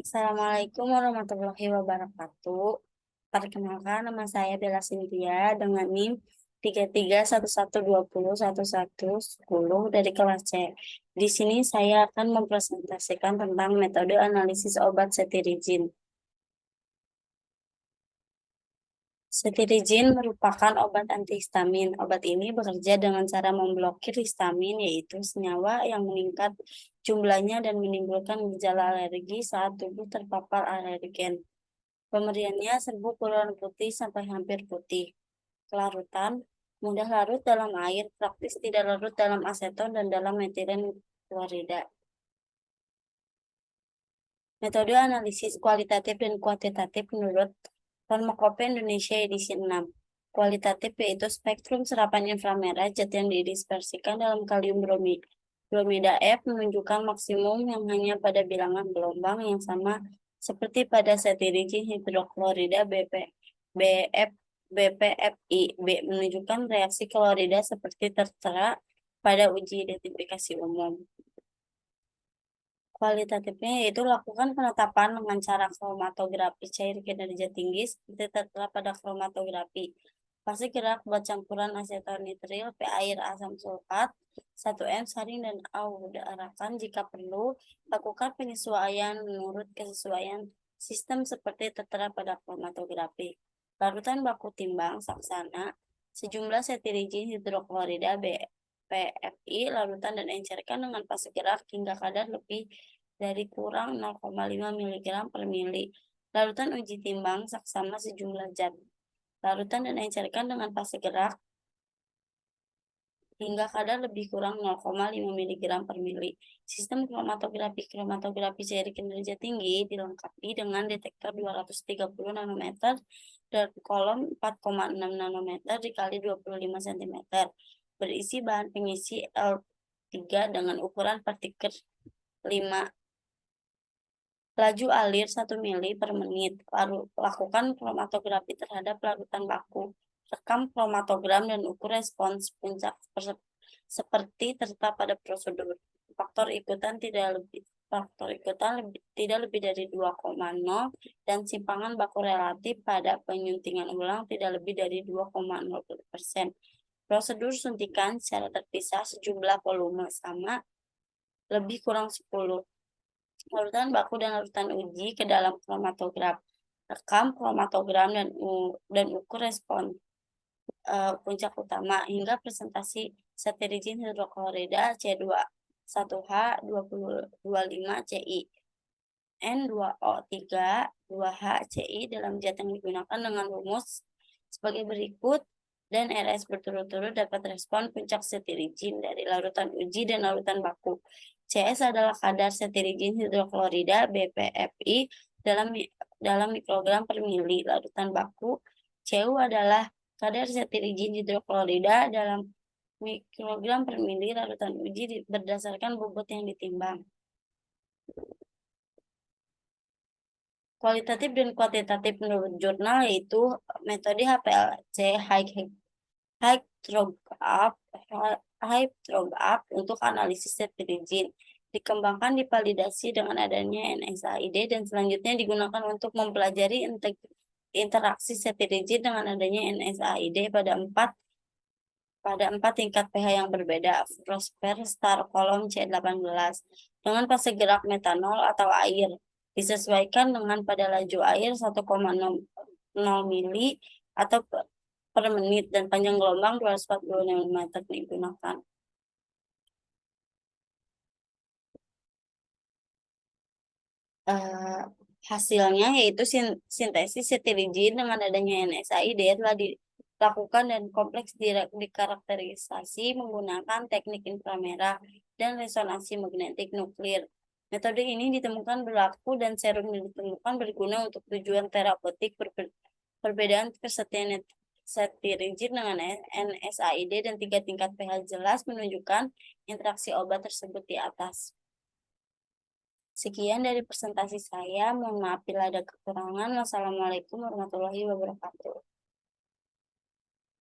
Assalamualaikum warahmatullahi wabarakatuh. Perkenalkan, nama saya Bella Cynthia dengan NIM 3311201110 dari kelas C. Di sini saya akan mempresentasikan tentang metode analisis obat cetirizine. Cetirizine merupakan obat antihistamin. Obat ini bekerja dengan cara memblokir histamin, yaitu senyawa yang meningkat jumlahnya dan menimbulkan gejala alergi saat tubuh terpapar alergen. Pemberiannya serbuk berwarna putih sampai hampir putih. Kelarutan, mudah larut dalam air, praktis tidak larut dalam aseton dan dalam metilen klorida. Metode analisis kualitatif dan kuantitatif menurut Farmakope Indonesia edisi 6. Kualitatif yaitu spektrum serapan inframerah zat yang didispersikan dalam kalium bromida F menunjukkan maksimum yang hanya pada bilangan gelombang yang sama seperti pada cetirizine hidroklorida BPFI. B menunjukkan reaksi klorida seperti tertera pada uji identifikasi umum. Kualitatifnya yaitu lakukan penetapan dengan cara kromatografi cair kinerja tinggi seperti tertera pada kromatografi. Fase gerak buat campuran asetonitril, air asam sulfat, 1M saring dan audarakan jika perlu. Lakukan penyesuaian menurut kesesuaian sistem seperti tertera pada kromatografi. Larutan baku timbang saksana, sejumlah cetirizine hidroklorida PFI, larutan dan encerkan dengan fase gerak hingga kadar lebih dari kurang 0,5 mg per mili. Larutan uji timbang saksama sejumlah zat. Larutan dan encerkan dengan fase gerak hingga kadar lebih kurang 0,5 mg per mili. Sistem kromatografi cair kinerja tinggi dilengkapi dengan detektor 230 nanometer dan kolom 4,6 nanometer dikali 25 cm. Berisi bahan pengisi L3 dengan ukuran partikel 5. Laju alir 1 mili per menit. Lakukan kromatografi terhadap larutan baku. Rekam kromatogram dan ukur respons puncak seperti tertera pada prosedur. Faktor ikutan tidak lebih dari 2,0 dan simpangan baku relatif pada penyuntingan ulang tidak lebih dari 2,0%. Prosedur suntikan secara terpisah sejumlah volume sama lebih kurang 10. Larutan baku dan larutan uji ke dalam kromatograf. Rekam kromatogram dan ukur respon puncak utama hingga presentasi cetirizine hidroklorida C2 1H 25 CI N2O3 2H CI dalam zat yang digunakan dengan rumus sebagai berikut dan RS berturut-turut dapat respon puncak cetirizine dari larutan uji dan larutan baku. CS adalah kadar cetirizine hidroklorida BPFI dalam mikrogram per mili larutan baku. CU adalah kadar cetirizine hidroklorida dalam mikrogram per mili larutan uji berdasarkan bobot yang ditimbang. Kualitatif dan kuantitatif menurut jurnal yaitu metode HPLC high throw up untuk analisis cetirizine dikembangkan dipalidasi dengan adanya NSAID dan selanjutnya digunakan untuk mempelajari interaksi cetirizine dengan adanya NSAID pada empat tingkat pH yang berbeda. Prosper Star kolom C18 dengan fase gerak metanol atau air disesuaikan dengan pada laju air 1,0 mili atau per menit dan panjang gelombang 240 nm digunakan. Hasilnya yaitu sintesis cetirizine dengan adanya NSAID telah dilakukan dan kompleks dikarakterisasi menggunakan teknik inframerah dan resonansi magnetik nuklir. Metode ini ditemukan berlaku dan serum ditemukan berguna untuk tujuan terapeutik. Perbedaan kesetiaan cetirizine dengan NSAID dan 3 tingkat pH jelas menunjukkan interaksi obat tersebut di atas. Sekian dari presentasi saya. Mohon maaf bila ada kekurangan. Wassalamualaikum warahmatullahi wabarakatuh.